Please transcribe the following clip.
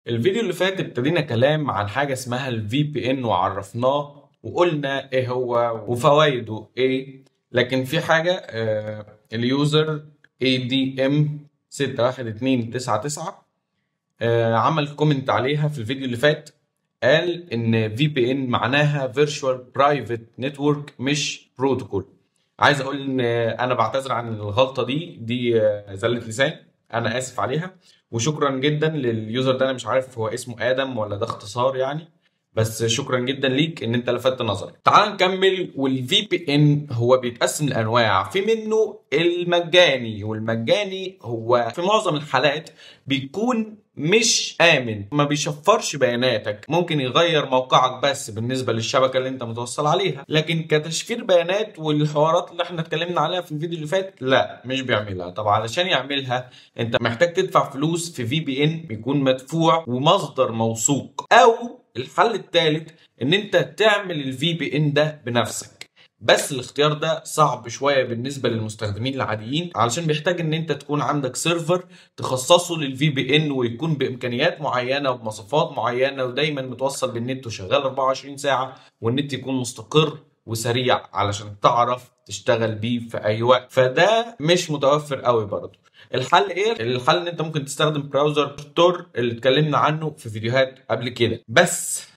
الفيديو اللي فات ابتدينا كلام عن حاجة اسمها الفي بي ان وعرفناه وقلنا ايه هو وفوائده ايه. لكن في حاجة اليوزر ADM 612999 عمل كومنت عليها في الفيديو اللي فات. قال ان في بي ان معناها Virtual Private Network مش بروتوكول. عايز اقول ان انا بعتذر عن الغلطة دي زلة لسان، انا اسف عليها. وشكرا جدا لليوزر ده، انا مش عارف هو اسمه ادم ولا ده اختصار يعني، بس شكرا جدا ليك ان انت لفتت نظري. تعال نكمل. والفي بي ان هو بيتقسم لانواع، في منه المجاني، والمجاني هو في معظم الحالات بيكون مش امن، ما بيشفرش بياناتك، ممكن يغير موقعك بس بالنسبه للشبكه اللي انت متوصل عليها، لكن كتشفير بيانات والحوارات اللي احنا اتكلمنا عليها في الفيديو اللي فات لا مش بيعملها. طب علشان يعملها انت محتاج تدفع فلوس في في بي ان بيكون مدفوع ومصدر موثوق، او الحل الثالث ان انت تعمل الفي بي ان ده بنفسك. بس الاختيار ده صعب شويه بالنسبه للمستخدمين العاديين، علشان بيحتاج ان انت تكون عندك سيرفر تخصصه للفي بي ان، ويكون بامكانيات معينه وبمواصفات معينه، ودايما متوصل بالنت وشغال 24 ساعه، والنت يكون مستقر وسريع علشان تعرف تشتغل بيه في اي وقت. فده مش متوفر قوي برضه. الحل ايه؟ الحل ان انت ممكن تستخدم براوزر تور اللي اتكلمنا عنه في فيديوهات قبل كده. بس